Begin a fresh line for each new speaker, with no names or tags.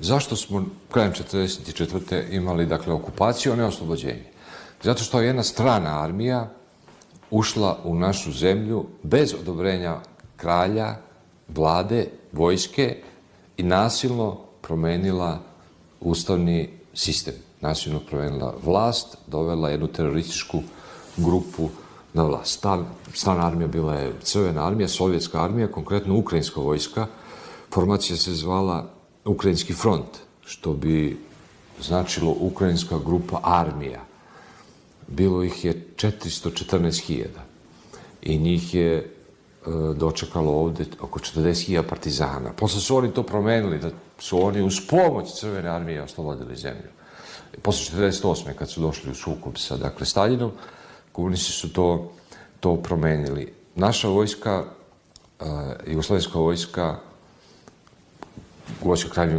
Zašto smo krajem 1944. imali, dakle, okupaciju, a ne oslobođenje? Zato što je jedna strana armija ušla u našu zemlju bez odobrenja kralja, vlade, vojske i nasilno promenila ustavni sistem. Nasilno promenila vlast, dovela jednu terorističku grupu na vlast. Ta strana armija bila je Crvena armija, Sovjetska armija, konkretno Ukrajinska vojska. Formacija se zvala Ukrajinski front, što bi značilo Ukrajinska grupa armija. Bilo ih je 414.000 i njih je dočekalo ovde oko 40.000 partizana. Posle su oni to promenili, da su oni uz pomoć Crvene armije oslobodili zemlju. Posle 1948. kad su došli u sukob sa, dakle, Staljinom, komunisti su to promenili. Naša vojska, jugoslovenska vojska, Kraljevine